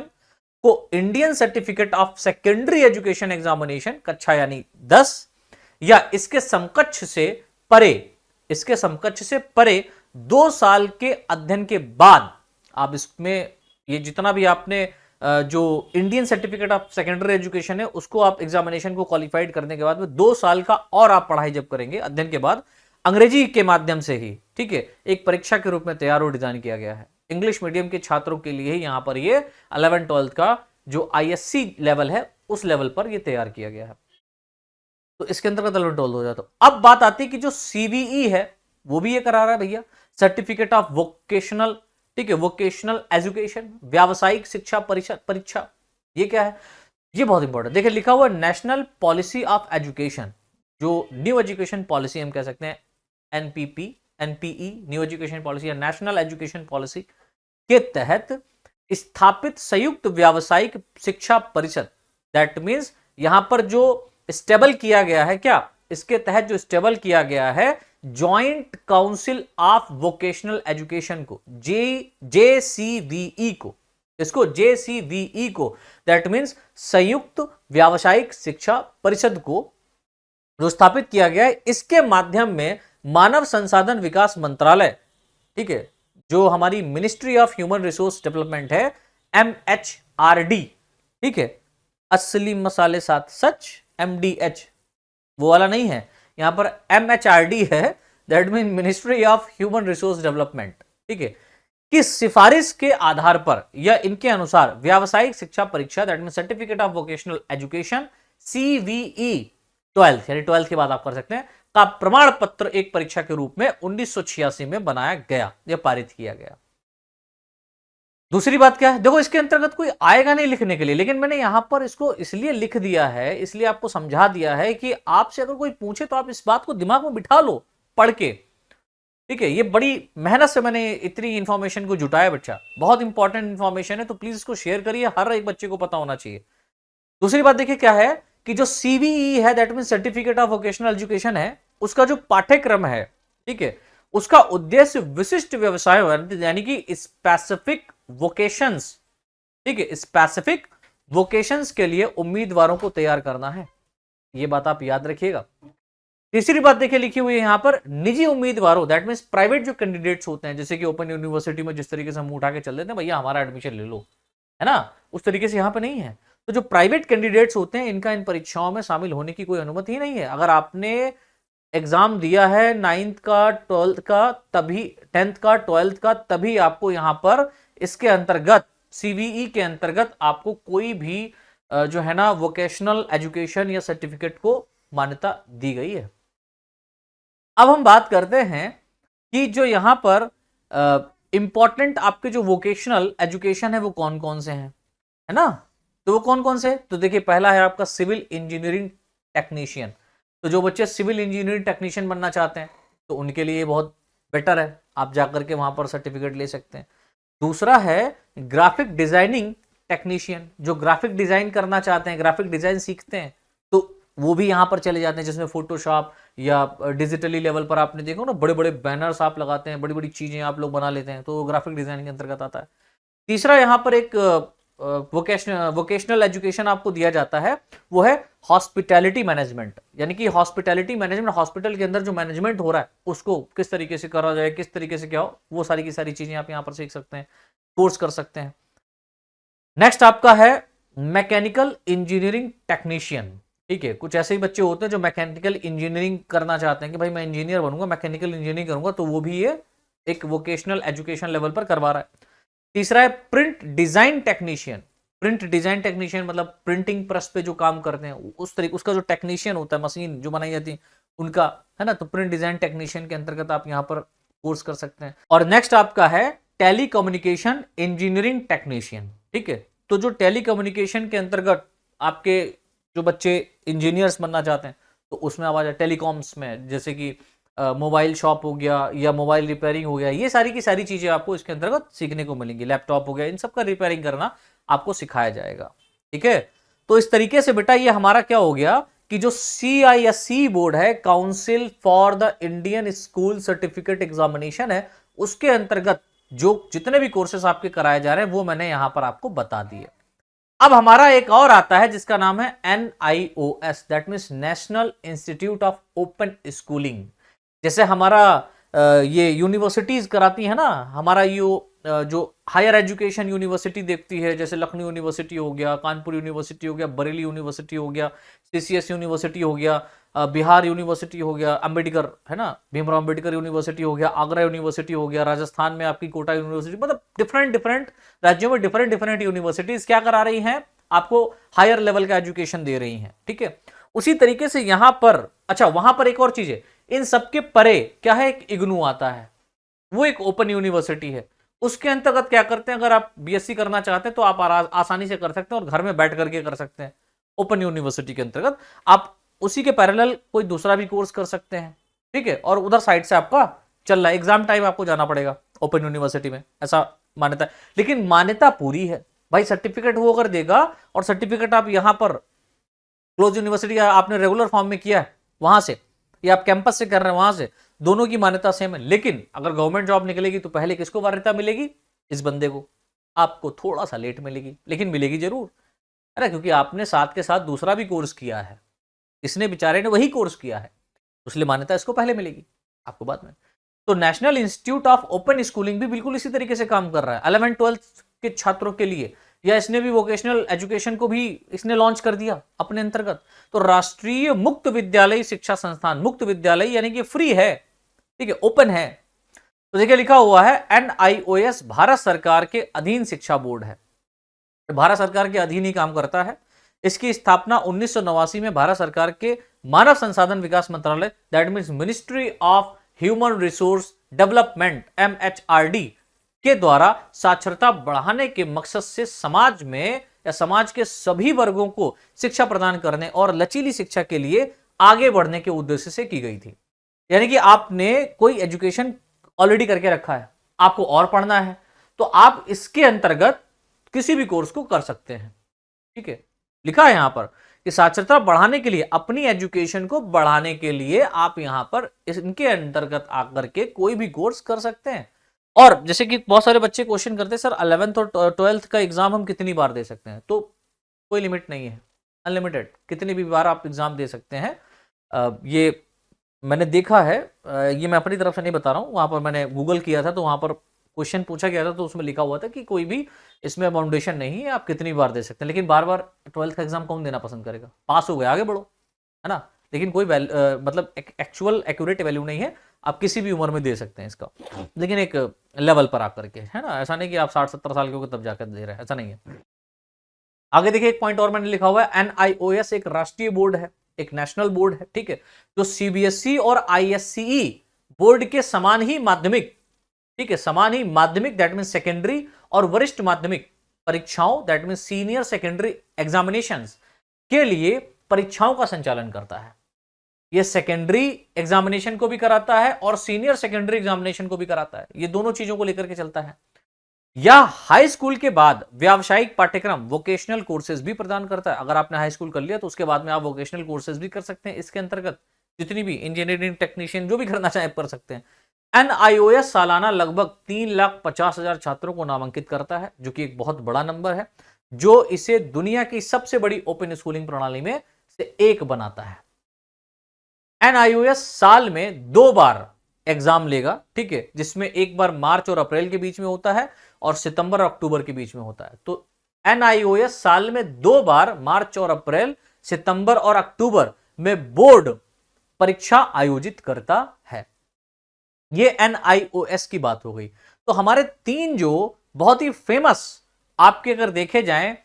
को Indian certificate of secondary education examination कक्षा यानी 10 या इसके समकक्ष से परे 2 साल के अध्ययन के बाद आप इसमें ये जितना भी आपने जो Indian certificate of secondary education है उसको आप एग्जामिनेशन को क्वालिफाइड करने के बाद में 2 साल का और आप पढ़ाई जब करेंगे अध्ययन के बाद, अंग्रेजी के माध्यम से ही, ठीक है, एक परीक्षा के रूप में तैयार और डिजाइन किया गया है। इंग्लिश मीडियम के छात्रों के लिए यहां पर ये 11th 12th का जो ISC लेवल है उस लेवल पर ये तैयार किया गया है। तो इसके अंतर्गत 11th 12th हो जाता। अब बात आती है कि जो CVE है वो भी ये करा रहा है भैया, सर्टिफिकेट ऑफ वोकेशनल, ठीक है, वोकेशनल एजुकेशन, व्यावसायिक शिक्षा परीक्षा। ये क्या है? ये बहुत इंपॉर्टेंट, देखिए लिखा हुआ नेशनल पॉलिसी ऑफ एजुकेशन, जो न्यू एजुकेशन पॉलिसी हम कह सकते हैं, NPE न्यू एजुकेशन पॉलिसी या नेशनल एजुकेशन पॉलिसी के तहत स्थापित संयुक्त व्यावसायिक शिक्षा परिषद। दैट मीन्स यहां पर जो स्टेबल किया गया है, क्या इसके तहत जो स्टेबल किया गया है joint council of vocational education को, JCVE को, इसको JCVE को, दैट मीन्स संयुक्त व्यावसायिक शिक्षा परिषद को जो स्थापित किया गया है, इसके माध्यम में मानव संसाधन विकास मंत्रालय, ठीक है, जो हमारी ministry of human resource development है, MHRD, ठीक है, असली मसाले साथ सच, MDH वो वाला नहीं है, यहां पर MHRD है, that mean ministry of human resource development, ठीक है, की सिफारिश के आधार पर या इनके अनुसार व्यावसायिक शिक्षा परीक्षा, that mean certificate of vocational education CVE 12th यानी 12th के बाद आप कर सकते हैं, का प्रमाण पत्र एक परीक्षा के रूप में 1986 में बनाया गया या पारित किया गया। दूसरी बात क्या है? देखो इसके अंतर्गत कोई आएगा नहीं लिखने के लिए, लेकिन मैंने यहां पर इसको इसलिए लिख दिया है, इसलिए आपको समझा दिया है कि आपसे अगर कोई पूछे तो आप इस बात को दिमाग में बिठा लो पढ़ के, ठीक है। ये बड़ी मेहनत से मैंने इतनी इंफॉर्मेशन को जुटाया बच्चा, बहुत इंपॉर्टेंट इंफॉर्मेशन है, तो प्लीज इसको शेयर करिए, हर एक बच्चे को पता होना चाहिए। दूसरी बात देखिए क्या है कि जो CVE है, that mean certificate of vocational education है, उसका जो पाठ्यक्रम है, ठीक है, उसका उद्देश्य विशिष्ट व्यवसायों यानी कि स्पेसिफिक वोकेशंस, ठीक है, स्पेसिफिक वोकेशंस के लिए उम्मीदवारों को तैयार करना है। ये बात आप याद रखिएगा। तीसरी बात देखिए लिखी हुई है यहां पर, निजी उम्मीदवारों, दैट मीन्स प्राइवेट जो कैंडिडेट्स होते हैं, जैसे कि ओपन यूनिवर्सिटी में जिस तरीके से हम उठा के चल देते हैं भैया हमारा एडमिशन ले लो, है ना, उस तरीके से यहां पर नहीं है। तो जो प्राइवेट कैंडिडेट्स होते हैं इनका इन परीक्षाओं में शामिल होने की कोई अनुमति ही नहीं है। अगर आपने एग्जाम दिया है 9th का 12th का तभी 10th का 12th का, तभी आपको यहां पर इसके अंतर्गत CVE के अंतर्गत आपको कोई भी जो है ना वोकेशनल एजुकेशन या सर्टिफिकेट को मान्यता दी गई है। अब हम बात करते हैं कि जो यहां पर इंपॉर्टेंट आपके जो वोकेशनल एजुकेशन है वो कौन कौन से हैं, है ना, तो वो कौन कौन से? तो देखिए पहला है आपका सिविल इंजीनियरिंग टेक्नीशियन। तो जो बच्चे सिविल इंजीनियरिंग टेक्नीशियन बनना चाहते हैं तो उनके लिए बहुत बेटर है, आप जाकर के वहां पर सर्टिफिकेट ले सकते हैं। दूसरा है ग्राफिक डिजाइनिंग टेक्नीशियन, जो ग्राफिक डिजाइन करना चाहते हैं, ग्राफिक डिजाइन सीखते हैं, तो वो भी यहां पर चले जाते हैं, जिसमें फोटोशॉप या डिजिटली लेवल पर आपने देखो ना बड़े बड़े बैनर्स आप लगाते हैं, बड़ी बड़ी चीजें आप लोग बना लेते हैं, तो वो ग्राफिक डिजाइनिंग के अंतर्गत आता है। तीसरा यहां पर एक वोकेशनल एजुकेशन आपको दिया जाता है वो है हॉस्पिटैलिटी मैनेजमेंट, यानी कि हॉस्पिटैलिटी मैनेजमेंट, हॉस्पिटल के अंदर जो मैनेजमेंट हो रहा है उसको किस तरीके से करा जाए, किस तरीके से क्या हो, वो सारी की सारी चीजें आप यहाँ पर सीख सकते हैं, कोर्स कर सकते हैं। नेक्स्ट आपका है मैकेनिकल इंजीनियरिंग टेक्नीशियन। ठीक है, कुछ ऐसे ही बच्चे होते हैं जो मैकेनिकल इंजीनियरिंग करना चाहते हैं कि भाई मैं इंजीनियर बनूंगा, मैकेनिकल इंजीनियरिंग करूंगा, तो वो भी ये एक वोकेशनल एजुकेशन लेवल पर करवा रहा है। तीसरा है print design technician. Print design technician मतलब प्रिंटिंग प्रेस पे जो काम करते हैं उस तरीके, उसका जो टेक्नीशियन होता है, मशीन जो बनाई जाती है उनका, है ना, तो प्रिंट डिजाइन टेक्नीशियन के अंतर्गत आप यहाँ पर कोर्स कर सकते हैं। और नेक्स्ट आपका है टेलीकम्युनिकेशन इंजीनियरिंग टेक्नीशियन। ठीक है, तो जो टेलीकम्युनिकेशन के अंतर्गत आपके जो बच्चे इंजीनियर्स बनना चाहते हैं तो उसमें आप आ जाए टेलीकॉम्स में, जैसे कि मोबाइल शॉप हो गया या मोबाइल रिपेयरिंग हो गया, ये सारी की सारी चीजें आपको इसके अंतर्गत सीखने को मिलेंगी। लैपटॉप हो गया, इन सब का रिपेयरिंग करना आपको सिखाया जाएगा। ठीक है, तो इस तरीके से बेटा ये हमारा क्या हो गया कि जो CISE बोर्ड है, council for the Indian school certificate examination है, उसके अंतर्गत जो जितने भी कोर्सेस आपके कराए जा रहे हैं वो मैंने यहां पर आपको बता दिए। अब हमारा एक और आता है जिसका नाम है NIOS, that means national institute of open schooling. जैसे हमारा ये यूनिवर्सिटीज कराती है ना, हमारा ये जो हायर एजुकेशन यूनिवर्सिटी देखती है, जैसे लखनऊ यूनिवर्सिटी हो गया, कानपुर यूनिवर्सिटी हो गया, बरेली यूनिवर्सिटी हो गया, CCS यूनिवर्सिटी हो गया, बिहार यूनिवर्सिटी हो गया, अंबेडकर, है ना, भीमराव अंबेडकर यूनिवर्सिटी हो गया, आगरा यूनिवर्सिटी हो गया, राजस्थान में आपकी कोटा यूनिवर्सिटी, मतलब डिफरेंट डिफरेंट राज्यों में डिफरेंट डिफरेंट यूनिवर्सिटीज क्या करा रही हैं, आपको हायर लेवल का एजुकेशन दे रही हैं। ठीक है, उसी तरीके से यहां पर, अच्छा वहां पर एक और चीज है, इन सबके परे क्या है, एक इग्नू आता है, वो एक ओपन यूनिवर्सिटी है। उसके अंतर्गत क्या करते हैं, अगर आप BSc करना चाहते हैं तो आप आसानी से कर सकते हैं और घर में बैठ करके कर सकते हैं। ओपन यूनिवर्सिटी के अंतर्गत आप उसी के पैरेलल कोई दूसरा भी कोर्स कर सकते हैं। ठीक है, और उधर साइड से आपका चल रहा है, एग्जाम टाइम आपको जाना पड़ेगा ओपन यूनिवर्सिटी में, ऐसा मान्यता है। लेकिन मान्यता पूरी है भाई, सर्टिफिकेट वो अगर देगा और सर्टिफिकेट आप यहां पर क्लोज यूनिवर्सिटी आपने रेगुलर फॉर्म में किया है वहां से, या आप कैंपस से कर रहे हैं वहां से, दोनों की मान्यता सेम है। लेकिन अगर गवर्नमेंट जॉब निकलेगी तो पहले किसको मान्यता मिलेगी, इस बंदे को। आपको थोड़ा सा लेट मिलेगी लेकिन मिलेगी जरूर, है ना, क्योंकि आपने साथ के साथ दूसरा भी कोर्स किया है, इसने बेचारे ने वही कोर्स किया है, इसलिए मान्यता इसको पहले मिलेगी, आपको बाद में। तो national institute of open schooling भी बिल्कुल इसी तरीके से काम कर रहा है 11th-12th के छात्रों के लिए, या इसने भी वोकेशनल एजुकेशन को भी इसने लॉन्च कर दिया अपने अंतर्गत। तो राष्ट्रीय मुक्त विद्यालय शिक्षा संस्थान, मुक्त विद्यालय यानी कि फ्री है, ठीक है, ओपन है। तो देखिए लिखा हुआ है NIOS भारत सरकार के अधीन शिक्षा बोर्ड है, भारत सरकार के अधीन ही काम करता है। इसकी स्थापना 1989 में भारत सरकार के मानव संसाधन विकास मंत्रालय, that means ministry of human resource development MHRD के द्वारा साक्षरता बढ़ाने के मकसद से समाज में या समाज के सभी वर्गों को शिक्षा प्रदान करने और लचीली शिक्षा के लिए आगे बढ़ने के उद्देश्य से की गई थी। यानी कि आपने कोई एजुकेशन ऑलरेडी करके रखा है, आपको और पढ़ना है, तो आप इसके अंतर्गत किसी भी कोर्स को कर सकते हैं। ठीक है, लिखा है यहां पर कि साक्षरता बढ़ाने के लिए, अपनी एजुकेशन को बढ़ाने के लिए आप यहां पर इनके अंतर्गत आकर के कोई भी कोर्स कर सकते हैं। और जैसे कि बहुत सारे बच्चे क्वेश्चन करते हैं सर 11th और 12th का एग्जाम हम कितनी बार दे सकते हैं, तो कोई लिमिट नहीं है, अनलिमिटेड, कितनी भी बार आप एग्जाम दे सकते हैं। ये मैंने देखा है, ये मैं अपनी तरफ से नहीं बता रहा हूँ, वहां पर मैंने गूगल किया था तो वहां पर क्वेश्चन पूछा गया था, तो उसमें लिखा हुआ था कि कोई भी इसमें बाउंडेशन नहीं है, आप कितनी बार दे सकते हैं। लेकिन बार बार 12th का एग्जाम कौन देना पसंद करेगा, पास हो गए आगे बढ़ो, है ना। लेकिन कोई मतलब एक्चुअल एक्यूरेट वैल्यू नहीं है, आप किसी भी उम्र में दे सकते हैं इसका, लेकिन एक लेवल पर आकर के, है ना, ऐसा नहीं कि आप 60-70 साल के हो तब जाकर दे रहे हैं, ऐसा नहीं है। आगे देखिए एक पॉइंट और मैंने लिखा हुआ है, NIOS एक राष्ट्रीय बोर्ड है, एक नेशनल बोर्ड है, ठीक है, जो CBSE और ISCE बोर्ड के समान ही माध्यमिक, ठीक है, समान ही माध्यमिक दैट मीन सेकेंडरी और वरिष्ठ माध्यमिक परीक्षाओं that mean senior secondary examinations के लिए परीक्षाओं का संचालन करता है। यह सेकेंडरी एग्जामिनेशन को भी कराता है और सीनियर सेकेंडरी एग्जामिनेशन को भी कराता है, ये दोनों चीजों को लेकर के चलता है। या हाई स्कूल के बाद व्यावसायिक पाठ्यक्रम वोकेशनल कोर्सेज भी प्रदान करता है। अगर आपने हाई स्कूल कर लिया तो उसके बाद में आप वोकेशनल कोर्सेज भी कर सकते हैं, इसके अंतर्गत जितनी भी इंजीनियरिंग टेक्नीशियन जो भी करना चाहे कर सकते हैं। NIOS सालाना लगभग 3,50,000 छात्रों को नामांकित करता है, जो कि एक बहुत बड़ा नंबर है, जो इसे दुनिया की सबसे बड़ी ओपन स्कूलिंग प्रणाली में से एक बनाता है। NIOS साल में 2 बार एग्जाम लेगा, ठीक है, जिसमें एक बार मार्च और अप्रैल के बीच में होता है और सितंबर और अक्टूबर के बीच में होता है। तो NIOS साल में 2 बार मार्च और अप्रैल, सितंबर और अक्टूबर में बोर्ड परीक्षा आयोजित करता है। ये NIOS की बात हो गई। तो हमारे 3 जो बहुत ही फेमस आपके अगर देखे जाएं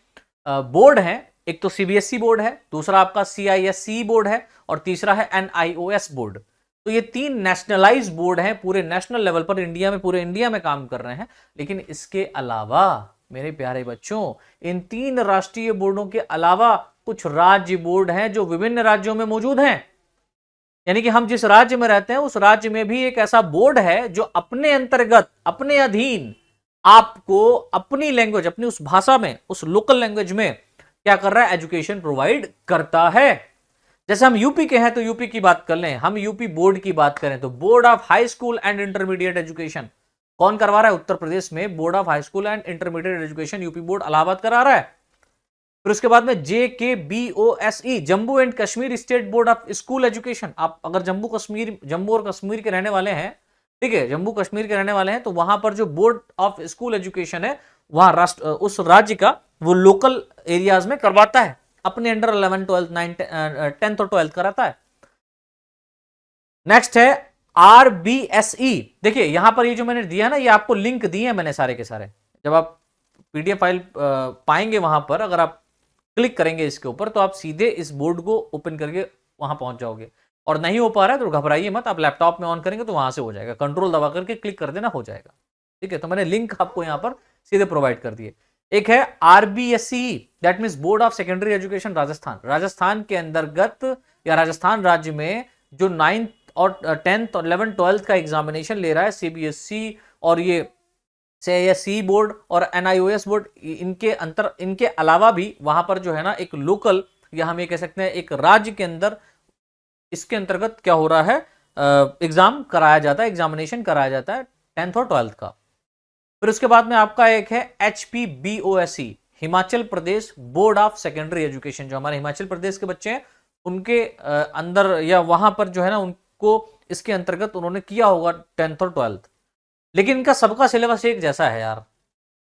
बोर्ड हैं, एक तो CBSE बोर्ड है, दूसरा आपका CISE बोर्ड है और तीसरा है NIOS बोर्ड। तो ये 3 नेशनलाइज बोर्ड हैं, पूरे नेशनल लेवल पर इंडिया में, पूरे इंडिया में काम कर रहे हैं। लेकिन इसके अलावा मेरे प्यारे बच्चों, इन 3 राष्ट्रीय बोर्डों के अलावा कुछ राज्य बोर्ड हैं जो विभिन्न राज्यों में मौजूद हैं। यानी कि हम जिस राज्य में रहते हैं उस राज्य में भी एक ऐसा बोर्ड है जो अपने अंतर्गत, अपने अधीन आपको अपनी लैंग्वेज, अपनी उस भाषा में, उस लोकल लैंग्वेज में क्या कर रहा है, एजुकेशन प्रोवाइड करता है। जैसे हम यूपी के हैं तो यूपी की बात कर लें, हम यूपी बोर्ड की बात करें तो board of high school and intermediate education कौन करवा रहा है? उत्तर प्रदेश में board of high school and intermediate education UP board Allahabad करा रहा है। फिर उसके बाद में JKBOSE Jammu and Kashmir state board of school education. आप अगर जम्मू और कश्मीर के रहने वाले हैं, ठीक है, जम्मू कश्मीर के रहने वाले हैं, तो वहां पर जो बोर्ड ऑफ स्कूल एजुकेशन है वहां उस राज्य का वो लोकल एरियाज में करवाता है, अपने अंडर 11, 12, 9, 10th और 12th कराता है। नेक्स्ट है RBSE। देखिए यहां पर ये जो मैंने दिया ना, ये आपको लिंक दिए हैं मैंने सारे के सारे। जब आप PDF फाइल पाएंगे वहां पर, अगर आप क्लिक करेंगे इसके ऊपर तो आप सीधे इस बोर्ड को ओपन करके वहां पहुंच जाओगे। और नहीं हो पा रहा है तो घबराइए मत, आप लैपटॉप में ऑन करेंगे तो वहां से हो जाएगा, कंट्रोल दबा करके क्लिक कर देना, हो जाएगा। ठीक है, तो मैंने लिंक आपको यहां पर सीधे प्रोवाइड कर दिए। एक है RBSE, that means board of secondary education Rajasthan. Rajasthan के अंतर्गत या राजस्थान राज्य में जो 9th और 10th और 11th 12th का एग्जामिनेशन ले रहा है, CBSE और ये CISE बोर्ड और NIOS बोर्ड, इनके अलावा भी वहां पर जो है ना एक लोकल, या हम ये कह सकते हैं एक राज्य के अंदर इसके अंतर्गत क्या हो रहा है, एग्जाम कराया जाता है, एग्जामिनेशन कराया जाता है 10th और 12th का। फिर उसके बाद में आपका एक है HPBOSE, Himachal Pradesh board of secondary education. जो हमारे हिमाचल प्रदेश के बच्चे हैं उनके अंदर या वहां पर जो है ना उनको इसके अंतर्गत उन्होंने किया होगा 10th और 12th। लेकिन इनका सबका सिलेबस एक जैसा है यार।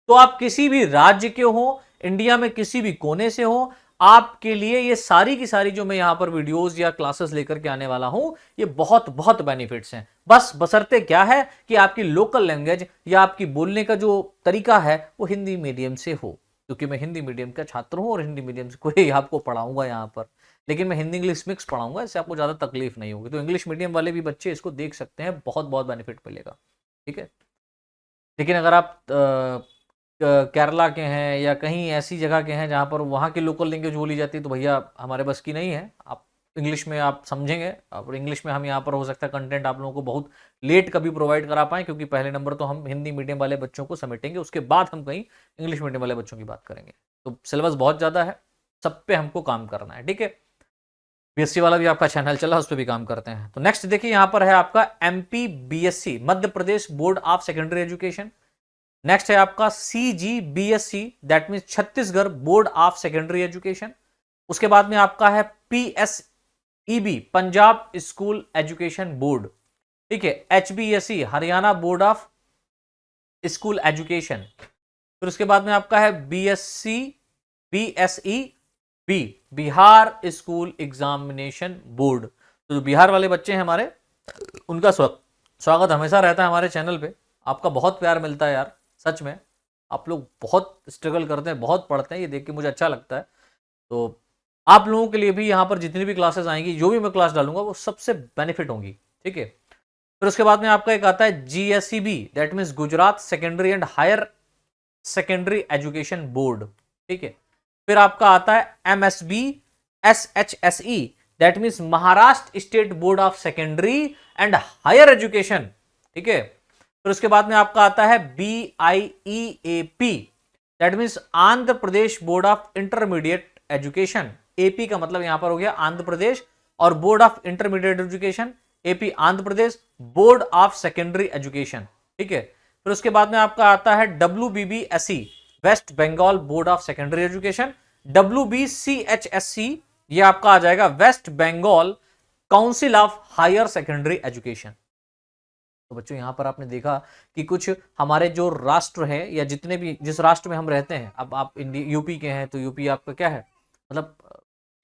तो आप किसी भी राज्य के हो, इंडिया में किसी भी कोने से हो, आपके लिए ये सारी की सारी जो मैं यहां पर वीडियोस या क्लासेस लेकर के आने वाला हूं, ये बहुत बहुत बेनिफिट्स हैं। बस बशर्ते क्या है कि आपकी लोकल लैंग्वेज या आपकी बोलने का जो तरीका है वो हिंदी मीडियम से हो, क्योंकि मैं हिंदी मीडियम का छात्र हूं और हिंदी मीडियम से कोई आपको पढ़ाऊंगा यहां पर। लेकिन मैं हिंदी इंग्लिश मिक्स पढ़ाऊंगा, इससे आपको ज्यादा तकलीफ नहीं होगी। तो इंग्लिश मीडियम वाले भी बच्चे इसको देख सकते हैं, बहुत बहुत बेनिफिट मिलेगा। ठीक है, लेकिन अगर आप केरला के हैं या कहीं ऐसी जगह के हैं जहां पर वहां की लोकल लैंग्वेज बोली जाती है, तो भैया हमारे बस की नहीं है। आप इंग्लिश में आप समझेंगे, और इंग्लिश में हम यहाँ पर हो सकता है कंटेंट आप लोगों को बहुत लेट कभी प्रोवाइड करा पाएँ, क्योंकि पहले नंबर तो हम हिंदी मीडियम वाले बच्चों को समेटेंगे, उसके बाद हम कहीं इंग्लिश मीडियम वाले बच्चों की बात करेंगे। तो सिलेबस बहुत ज़्यादा है, सब पे हमको काम करना है। ठीक है, BSc वाला भी आपका चैनल चला, उस पर भी काम करते हैं। तो नेक्स्ट देखिए यहाँ पर है आपका MPBSE, Madhya Pradesh board of secondary education. Next है आपका CGBSE, that means Chhattisgarh board of secondary education. उसके बाद में आपका है PSEB, Punjab school education board. ठीक है, HBSE, Haryana board of school education. फिर उसके बाद में आपका है BSEB, Bihar school examination board. तो जो बिहार वाले बच्चे हैं हमारे, उनका स्वागत हमेशा रहता है हमारे चैनल पे। आपका बहुत प्यार मिलता है यार, सच में आप लोग बहुत स्ट्रगल करते हैं, बहुत पढ़ते हैं, ये देख के मुझे अच्छा लगता है। तो आप लोगों के लिए भी यहाँ पर जितनी भी क्लासेस आएंगी, जो भी मैं क्लास डालूंगा वो सबसे बेनिफिट होंगी। ठीक है, फिर उसके बाद में आपका एक आता है GSEB, that means Gujarat secondary and higher secondary education board. ठीक है, फिर आपका आता है MSB SHSE, that means Maharashtra state board of secondary and higher education. ठीक है, फिर उसके बाद में आपका आता है BIEAP, that means Andhra Pradesh board of intermediate education. AP का मतलब यहां पर हो गया आंध्र प्रदेश, और board of intermediate education AP Andhra Pradesh, board of secondary education. ठीक है, फिर उसके बाद में आपका आता है WBBSE, West Bengal board of secondary education. WBCHSC ये आपका आ जाएगा West Bengal council of higher secondary education. तो बच्चों यहां पर आपने देखा कि कुछ हमारे जो राष्ट्र है या जितने भी जिस राष्ट्र में हम रहते हैं, अब आप यूपी के हैं तो यूपी आपका क्या है, मतलब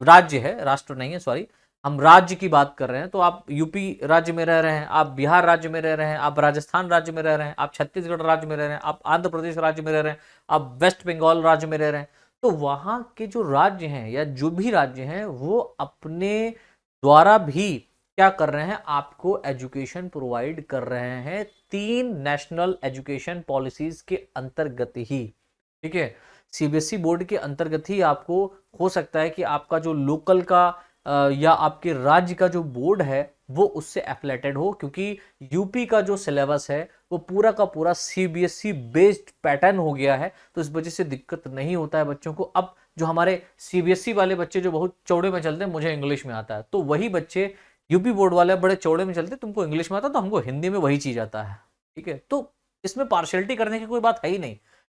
राज्य है, राष्ट्र नहीं है, सॉरी, हम राज्य की बात कर रहे हैं। तो आप यूपी राज्य में रह रहे हैं, आप बिहार राज्य में रह रहे हैं, आप राजस्थान राज्य में रह रहे हैं, आप छत्तीसगढ़ राज्य में रह रहे हैं, आप आंध्र प्रदेश राज्य में रह रहे हैं, आप वेस्ट बंगाल राज्य में रह रहे हैं। तो वहां के जो राज्य हैं या जो भी राज्य हैं वो अपने द्वारा भी क्या कर रहे हैं, आपको एजुकेशन प्रोवाइड कर रहे हैं 3 नेशनल एजुकेशन पॉलिसीज के अंतर्गत ही। ठीक है, सीबीएसई बोर्ड के अंतर्गत ही आपको हो सकता है कि आपका जो लोकल का या आपके राज्य का जो बोर्ड है वो उससे एफिलेटेड हो, क्योंकि यूपी का जो सिलेबस है वो पूरा का पूरा सीबीएसई बेस्ड पैटर्न हो गया है। तो इस वजह से दिक्कत नहीं होता है बच्चों को। अब जो हमारे सीबीएसई वाले बच्चे जो बहुत चौड़े में चलते हैं, मुझे इंग्लिश में आता है, तो वही बच्चे यूपी बोर्ड वाले बड़े चौड़े में चलते, तुमको इंग्लिश में आता तो हमको हिंदी में वही चीज आता है। ठीक है, तो इसमें पार्शियलिटी करने की कोई बात है ही नहीं।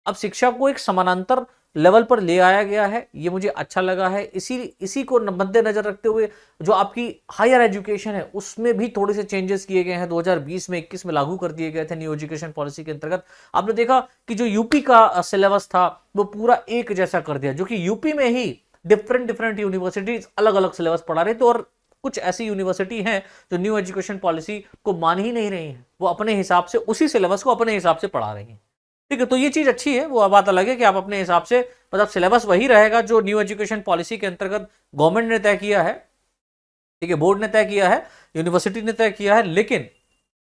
अब शिक्षा को एक समानांतर लेवल पर ले आया गया है, ये मुझे अच्छा लगा है। इसी को मद्देनजर रखते हुए जो आपकी हायर एजुकेशन है उसमें भी थोड़े से चेंजेस किए गए हैं। 2020 में 21 में लागू कर दिए गए थे न्यू एजुकेशन पॉलिसी के अंतर्गत। आपने देखा कि जो यूपी का सिलेबस था वो पूरा एक जैसा कर दिया, जो कि यूपी में ही डिफरेंट यूनिवर्सिटीज अलग अलग सिलेबस पढ़ा रही थी, और कुछ ऐसी यूनिवर्सिटी हैं जो न्यू एजुकेशन पॉलिसी को मान ही नहीं रही है, वो अपने हिसाब से उसी सिलेबस को अपने हिसाब से पढ़ा रही है। ठीक है, तो ये चीज अच्छी है। वो बात अलग है कि आप अपने हिसाब से, मतलब सिलेबस वही रहेगा जो न्यू एजुकेशन पॉलिसी के अंतर्गत गवर्नमेंट ने तय किया है, ठीक है, बोर्ड ने तय किया है, यूनिवर्सिटी ने तय किया है, लेकिन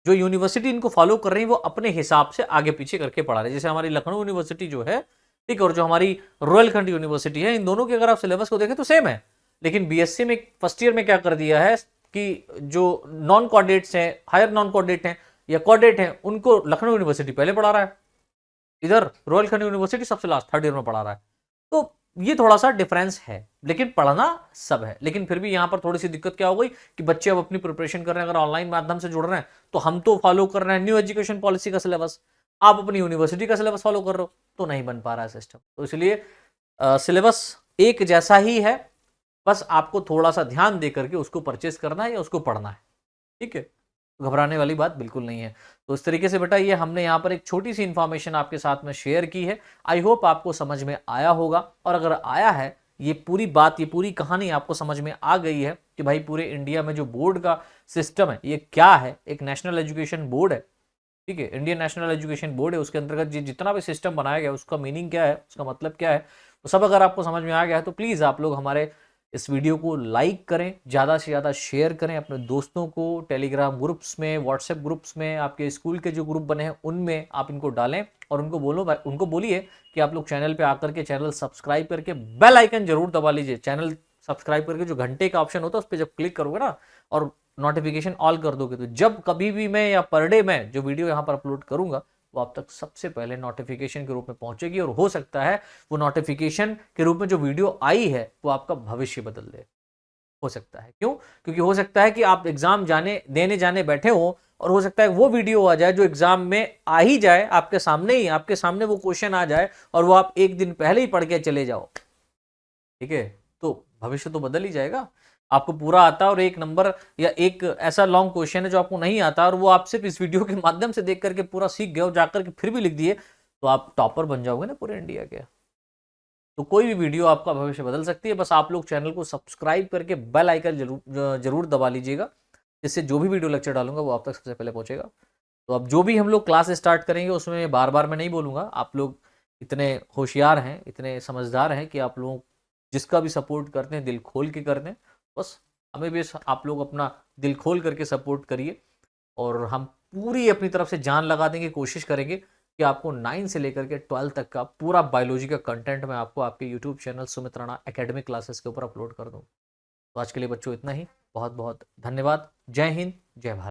जो यूनिवर्सिटी इनको फॉलो कर रही है वो अपने हिसाब से आगे पीछे करके पढ़ा रही है। जैसे हमारी लखनऊ यूनिवर्सिटी जो है, ठीक है, और जो हमारी रोहिलखंड यूनिवर्सिटी है, इन दोनों के अगर आप सिलेबस को देखें तो सेम है। लेकिन बीएससी में फर्स्ट ईयर में क्या कर दिया है कि जो नॉन कोऑर्डिनेट्स हैं, हायर नॉन कोऑर्डिनेट हैं या कोऑर्डिनेट हैं, उनको लखनऊ यूनिवर्सिटी पहले पढ़ा रहा है, इधर रोहिलखंड यूनिवर्सिटी सबसे लास्ट थर्ड ईयर में पढ़ा रहा है। तो ये थोड़ा सा डिफरेंस है, लेकिन पढ़ना सब है। लेकिन फिर भी यहां पर थोड़ी सी दिक्कत क्या हो गई कि बच्चे अब अपनी प्रिपरेशन कर रहे हैं, अगर ऑनलाइन माध्यम से जुड़ रहे हैं तो हम तो फॉलो कर रहे हैं न्यू एजुकेशन पॉलिसी का सिलेबस, आप अपनी यूनिवर्सिटी का सिलेबस फॉलो कर रहे हो, तो नहीं बन पा रहा है सिस्टम। तो इसलिए सिलेबस एक जैसा ही है, बस आपको थोड़ा सा ध्यान दे करके उसको परचेस करना है या उसको पढ़ना है। ठीक है, घबराने वाली बात बिल्कुल नहीं है। तो इस तरीके से बेटा ये हमने यहाँ पर एक छोटी सी इंफॉर्मेशन आपके साथ में शेयर की है। आई होप आपको समझ में आया होगा, और अगर आया है, ये पूरी बात, ये पूरी कहानी आपको समझ में आ गई है कि भाई पूरे इंडिया में जो बोर्ड का सिस्टम है ये क्या है, एक नेशनल एजुकेशन बोर्ड है, ठीक है, इंडियन नेशनल एजुकेशन बोर्ड है, उसके अंतर्गत जितना भी सिस्टम बनाया गया उसका मीनिंग क्या है, उसका मतलब क्या है, वो सब अगर आपको समझ में आ गया है तो प्लीज़ आप लोग हमारे इस वीडियो को लाइक करें, ज़्यादा से ज़्यादा शेयर करें अपने दोस्तों को, टेलीग्राम ग्रुप्स में, व्हाट्सएप ग्रुप्स में, आपके स्कूल के जो ग्रुप बने हैं उनमें आप इनको डालें, और उनको बोलिए कि आप लोग चैनल पे आकर के चैनल सब्सक्राइब करके बेल आइकन जरूर दबा लीजिए। चैनल सब्सक्राइब करके जो घंटे का ऑप्शन होता है उस पर जब क्लिक करोगे ना और नोटिफिकेशन ऑल कर दोगे, तो जब कभी भी मैं या पर डे में जो वीडियो यहाँ पर अपलोड करूंगा वो आप तक सबसे पहले नोटिफिकेशन के रूप में पहुंचेगी, और हो सकता है वो नोटिफिकेशन के रूप में जो वीडियो आई है वो आपका भविष्य बदल दे। हो सकता है, क्यों? क्योंकि हो सकता है कि आप एग्जाम देने जाने बैठे हो, और हो सकता है वो वीडियो आ जाए जो एग्जाम में आ ही जाए, आपके सामने वो क्वेश्चन आ जाए और वो आप एक दिन पहले ही पढ़ के चले जाओ। ठीक है, तो भविष्य तो बदल ही जाएगा। आपको पूरा आता है और एक नंबर या एक ऐसा लॉन्ग क्वेश्चन है जो आपको नहीं आता, और वो आप सिर्फ इस वीडियो के माध्यम से देख करके पूरा सीख गए और जाकर के फिर भी लिख दिए, तो आप टॉपर बन जाओगे ना पूरे इंडिया के। तो कोई भी वीडियो आपका भविष्य बदल सकती है। बस आप लोग चैनल को सब्सक्राइब करके बेल आइकन जरूर दबा लीजिएगा, जिससे जो भी वीडियो लेक्चर डालूंगा वो आप तक सबसे पहले पहुंचेगा। तो अब जो भी हम लोग क्लास स्टार्ट करेंगे उसमें बार बार मैं नहीं बोलूँगा, आप लोग इतने होशियार हैं, इतने समझदार हैं कि आप लोग जिसका भी सपोर्ट करते हैं दिल खोल के करते हैं। बस हमें भी आप लोग अपना दिल खोल करके सपोर्ट करिए, और हम पूरी अपनी तरफ से जान लगा देंगे, कोशिश करेंगे कि आपको 9 से लेकर के 12 तक का पूरा बायोलॉजी का कंटेंट मैं आपको आपके YouTube channel Sumit Rana academic classes के ऊपर अपलोड कर दूँ। तो आज के लिए बच्चों इतना ही, बहुत बहुत धन्यवाद। जय हिंद, जय भारत।